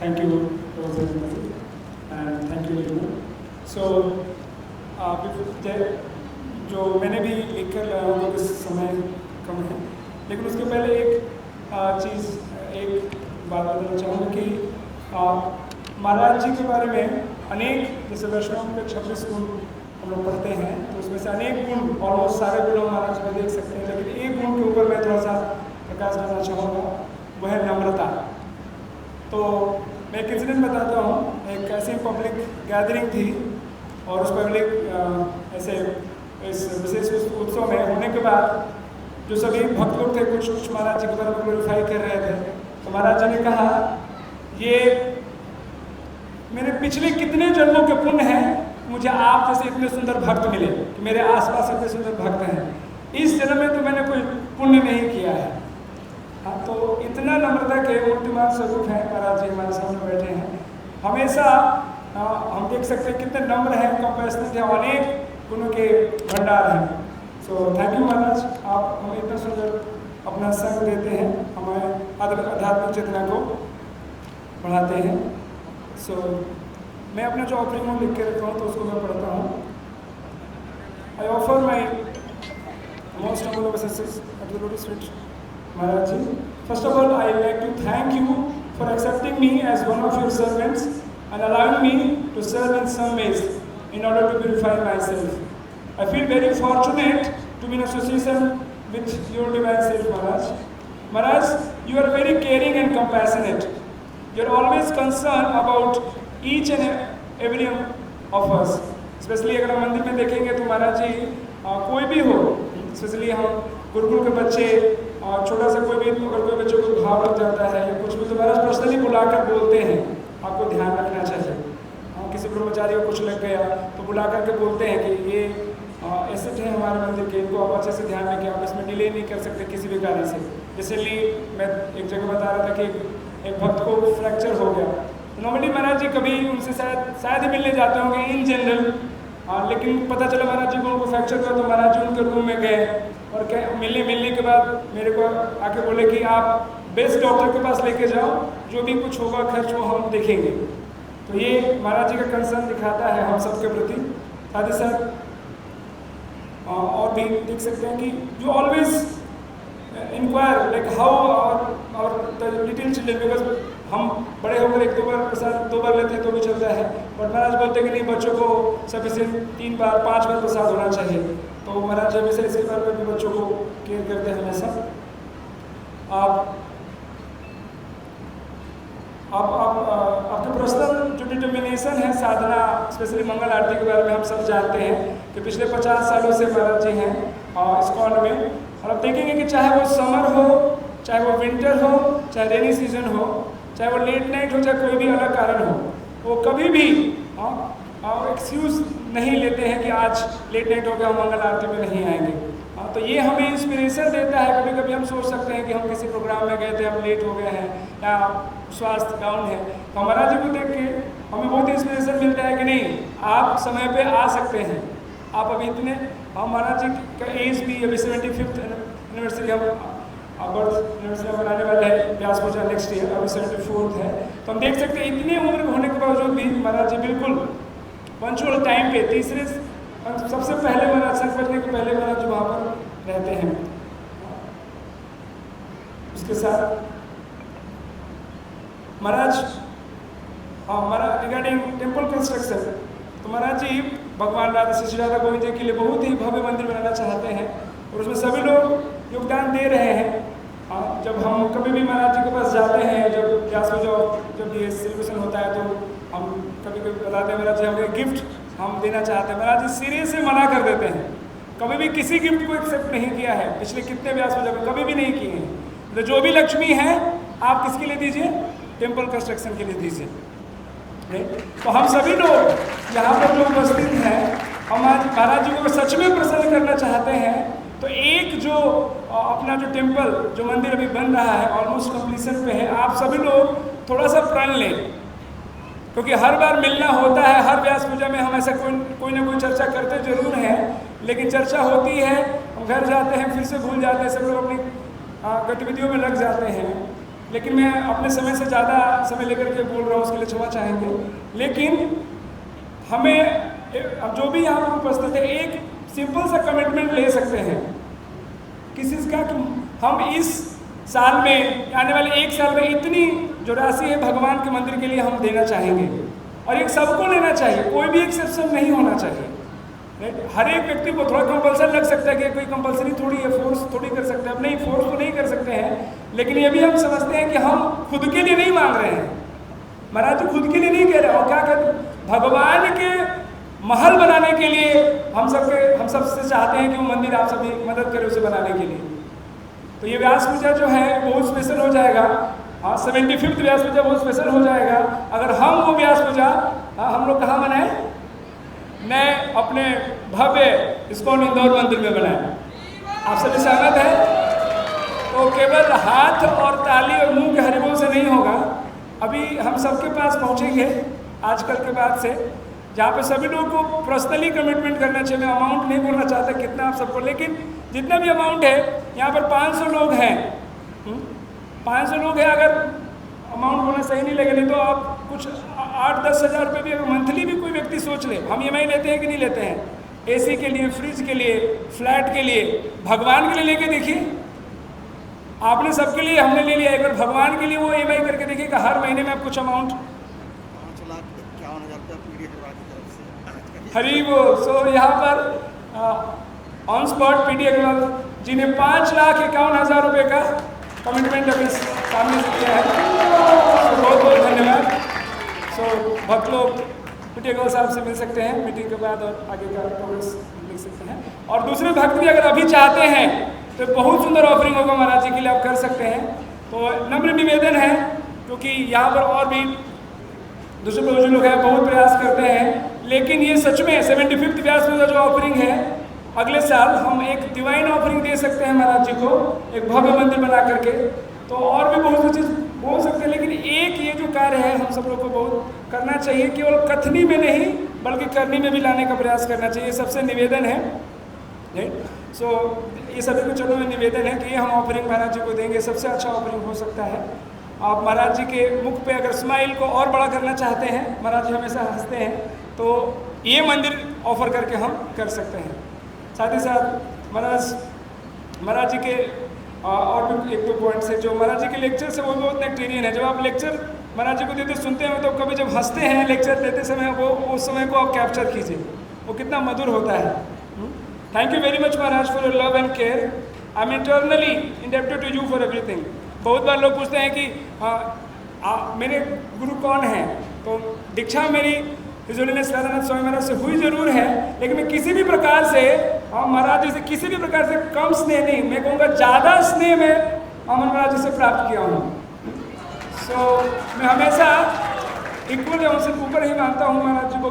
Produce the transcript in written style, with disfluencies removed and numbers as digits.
Thank you, Rosemary, and thank you, everyone. So, जो मैंने भी लिखकर लाया हूँ तो इस समय कम है, लेकिन उसके पहले एक बात बताना चाहूँगा कि महाराज जी के बारे में अनेक, जैसे वैष्णव के 26 गुण हम लोग पढ़ते हैं, तो उसमें से अनेक गुण, ऑलमोस्ट सारे गुण महाराज में देख सकते हैं, लेकिन एक गुण के ऊपर मैं थोड़ा सा प्रकाश डालना चाहूँगा, वो है नम्रता। तो मैं एक इंसिडेंट बताता हूँ। एक ऐसी पब्लिक गैदरिंग थी और उस पब्लिक ऐसे इस विशेष उत्सव में होने के बाद जो सभी भक्त लोग थे, कुछ महाराज जी के बारे में ग्लोरीफाई कर रहे थे, तो महाराज जी ने कहा, ये मेरे पिछले कितने जन्मों के पुण्य हैं, मुझे आप जैसे इतने सुंदर भक्त मिले, कि मेरे आसपास इतने सुंदर भक्त हैं, इस जन्म में तो मैंने कोई पुण्य नहीं किया है। हाँ, तो इतना नम्रता के मूर्तिमान स्वरूप हैं महाराज जी, हमारे सामने बैठे हैं। हमेशा हम देख सकते हैं कितने नम्र हैं, कंपैशनेट हैं, अनेक गुणों के भंडार हैं। सो थैंक यू महाराज, आप हमें इतना सुंदर अपना संग देते हैं, हमें आध्यात्मिक चेतना को बढ़ाते हैं। सो मैं अपना जो ऑफरिंग हूँ लिख के रखता हूँ, तो उसको मैं पढ़ता हूँ। I offer my most humble obeisances at the lotus feet Maharaj ji. First of all, I would like to thank you for accepting me as one of your servants and allowing me to serve in some ways in order to purify myself. I feel very fortunate to be in association with your divine self, Maharaj. Maharaj, you are very caring and compassionate. You are always concerned about each and every of us. Especially अगर हम मंदिर में देखेंगे तो महाराज जी कोई भी हो, specially हम गुरुकुल के बच्चे और छोटा सा कोई भी, अगर कोई बच्चों को भाव लग जाता है या कुछ भी, तो महाराज पर्सनली बुलाकर बोलते हैं, आपको ध्यान रखना चाहिए। किसी ब्रह्मचारी को कुछ लग गया तो बुला करके बोलते हैं कि ये एसेट है हमारे मंदिर के, इनको आप अच्छे से ध्यान रखें, आप इसमें डिले नहीं कर सकते किसी भी कारण से। इसलिए मैं एक जगह बता रहा था कि एक भक्त को फ्रैक्चर हो गया, तो नॉर्मली महाराज जी कभी उनसे शायद ही मिलने जाते होंगे इन जनरल, लेकिन पता चला महाराज जी को उनको फ्रैक्चर हुआ, तो महाराज जी उनके रूम में गए और मिलने के बाद मेरे को आके बोले कि आप बेस्ट डॉक्टर के पास लेके जाओ, जो भी कुछ होगा खर्च वो हम देखेंगे। तो ये महाराज जी का कंसर्न दिखाता है हम सबके प्रति। साथ ही साथ और भी देख सकते हैं कि you always inquire like how और द लिटिल चिल्ड्रन, बिकॉज हम बड़े होकर एक दो बार लेते हैं तो भी चलता है, बट महाराज बोलते हैं कि नहीं, बच्चों को सफिशिएंट 3 बार 5 बार प्रसाद होना चाहिए। तो महाराज हमेशा इसके बारे में भी बच्चों को केयर करते हैं हमेशा। आपके पर्सनल जो डिटर्मिनेशन है साधना, स्पेशली मंगल आरती के बारे में हम सब जानते हैं कि पिछले 50 सालों से महाराज जी हैं इस्कॉन में, और आप देखेंगे कि चाहे वो समर हो, चाहे वो विंटर हो, चाहे रेनी सीजन हो, चाहे वो लेट नाइट हो, चाहे कोई भी अलग कारण हो, वो कभी भी एक्सक्यूज़ नहीं लेते हैं कि आज लेट नाइट हो गया, हम मंगल आरती में नहीं आएंगे। तो ये हमें इंस्पिरेशन देता है। कभी कभी हम सोच सकते हैं कि हम किसी प्रोग्राम में गए थे, हम लेट हो गए हैं या स्वास्थ्य डाउन है, तो महाराज जी को देख के हमें बहुत इंस्पिरेशन मिलता है कि नहीं, आप समय पे आ सकते हैं। आप अभी इतने, महाराज जी का एज भी अभी 75th एनिवर्सरी हम बर्थ एनिवर्सरी बनाने वाले हैं, व्यास पूजा नेक्स्ट ईयर, अभी 74th है। तो हम देख सकते हैं इतनी उम्र होने के बावजूद भी महाराज जी बिल्कुल पंचुअल टाइम पे, सबसे पहले महाराज 7 बजने के पहले महाराज जी वहाँ पर रहते हैं। उसके साथ महाराज रिगार्डिंग टेम्पल कंस्ट्रक्शन, तो महाराज जी भगवान श्री राधा गोविंद जी के लिए बहुत ही भव्य मंदिर बनाना चाहते हैं और उसमें सभी लोग योगदान दे रहे हैं। जब हम कभी भी महाराज जी के पास जाते हैं, जब व्यास पूजा जब ये सेलिब्रेशन होता है, तो हम कभी बताते हैं महाराज जी हमें गिफ्ट हम देना चाहते हैं, महाराज जी सिरे से मना कर देते हैं। कभी भी किसी गिफ्ट को एक्सेप्ट नहीं किया है, पिछले कितने व्यास पूजा में कभी भी नहीं किए हैं। तो जो भी लक्ष्मी है आप किसके लिए दीजिए, टेम्पल कंस्ट्रक्शन के लिए दीजिए। तो हम सभी लोग यहाँ पर जो उपस्थित हैं, हम आज महाराज जी को सच में प्रसन्न करना चाहते हैं, तो एक जो अपना जो टेम्पल, जो मंदिर अभी बन रहा है, ऑलमोस्ट कंप्लीशन पे है, आप सभी लोग थोड़ा सा प्रण लें, क्योंकि हर बार मिलना होता है, हर व्यास पूजा में हम ऐसा कोई ना कोई चर्चा करते जरूर हैं, लेकिन चर्चा होती है, हम घर जाते हैं फिर से भूल जाते हैं, सब लोग अपनी गतिविधियों में लग जाते हैं। लेकिन मैं अपने समय से ज़्यादा समय लेकर के बोल रहा हूँ, उसके लिए क्षमा चाहेंगे। लेकिन हमें अब जो भी यहाँ पर उपस्थित है एक सिंपल सा कमिटमेंट ले सकते हैं किसी का कि हम इस साल में, आने वाले एक साल में इतनी जो राशि है भगवान के मंदिर के लिए हम देना चाहेंगे, और एक सबको लेना चाहिए, कोई भी एक्सेप्शन नहीं होना चाहिए। हर एक व्यक्ति को थोड़ा कंपल्सन लग सकता है कि कोई कंपल्सरी थोड़ी है, फोर्स थोड़ी कर सकते हैं, अब नहीं फोर्स तो नहीं कर सकते हैं, लेकिन ये भी हम समझते हैं कि हम खुद के लिए नहीं मांग रहे हैं। महाराज जी खुद के लिए नहीं कह रहे, और क्या कहते हैं, भगवान के महल बनाने के लिए हम सबसे चाहते हैं कि वो मंदिर आप सभी मदद करें उसे बनाने के लिए। तो ये व्यास पूजा जो है बहुत स्पेशल हो जाएगा। हाँ, 75th व्यास पूजा बहुत स्पेशल हो जाएगा अगर हम वो व्यास पूजा हम लोग कहाँ बनाए, नए अपने भव्य इस्कॉन इंदौर मंदिर में बनाए। आप सभी सहमत हैं? तो केवल हाथ और ताली और मुंह के हरिबोल से नहीं होगा। अभी हम सबके पास पहुँचेंगे आजकल के बाद से, जहाँ पे सभी लोगों को पर्सनली कमिटमेंट करना चाहिए। मैं अमाउंट नहीं बोलना चाहता कितना आप सबको, लेकिन जितना भी अमाउंट है, यहाँ पर 500 लोग हैं, 500 लोग हैं। अगर अमाउंट बोलना सही नहीं लगे, नहीं तो आप कुछ 8-10 हज़ार रुपये भी अगर मंथली भी कोई व्यक्ति सोच ले, हम EMI लेते हैं कि नहीं लेते हैं, AC के लिए, फ्रिज के लिए, फ्लैट के लिए, भगवान के लिए लेके देखिए। आपने सबके लिए, हमने ले लिया, एक बार भगवान के लिए वो EMI करके देखिएगा, हर महीने में आप कुछ अमाउंट। 5,51,000 पीडी अग्रवाल की तरफ से हरी वो। सो यहाँ पर ऑन स्पॉट PD अग्रवाल जी ने 5,51,000 रुपये का कमिटमेंट अभी सामने से किया है। बहुत बहुत धन्यवाद। सो भक्त लोग PD अग्रवाल साहब से मिल सकते हैं मीटिंग के बाद और आगे का कमेंट्स लिख सकते हैं। और दूसरे भक्त भी अगर अभी चाहते हैं तो बहुत सुंदर ऑफरिंग होगा महाराज जी के लिए, आप कर सकते हैं। तो नम्र निवेदन है, क्योंकि यहाँ पर और भी दूसरे लोग हैं बहुत प्रयास करते हैं, लेकिन ये सच में 75th व्यास पूजा जो ऑफरिंग है, अगले साल हम एक डिवाइन ऑफरिंग दे सकते हैं महाराज जी को, एक भव्य मंदिर बना करके। तो और भी बहुत सी चीज़ बोल सकते हैं, लेकिन एक ये जो कार्य है हम सब लोग को बहुत करना चाहिए, केवल कथनी में नहीं बल्कि करनी में भी लाने का प्रयास करना चाहिए। सबसे निवेदन है। सो ये सभी को चलो निवेदन है कि ये हम ऑफरिंग महाराज जी को देंगे, सबसे अच्छा ऑफरिंग हो सकता है। आप महाराज जी के मुख पे अगर स्माइल को और बड़ा करना चाहते हैं, महाराज जी हमेशा हंसते हैं, तो ये मंदिर ऑफर करके हम कर सकते हैं। साथ ही साथ महाराज जी के और भी 1-2 पॉइंट्स है जो महाराज जी के लेक्चर से वो बहुत नेक्टेरियन है। जब आप लेक्चर महाराज जी को देते सुनते हैं तो कभी जब हंसते हैं लेक्चर देते समय, वो उस समय को आप कैप्चर कीजिए, वो कितना मधुर होता है। Thank you very much Maharaj for your love and care. I am internally indebted to you for everything. बहुत बार लोग पूछते हैं कि मेरे गुरु कौन हैं, तो दीक्षा मेरी हिज होलीनेस राधानाथ स्वामी महाराज से हुई जरूर है, लेकिन मैं किसी भी प्रकार से महाराज जी से किसी भी प्रकार से कम स्नेह नहीं, मैं कहूँगा ज़्यादा स्नेह में अमन महाराज जी से प्राप्त किया हूँ। सो मैं हमेशा इक्वल या उनसे ऊपर ही मानता हूँ महाराज जी को।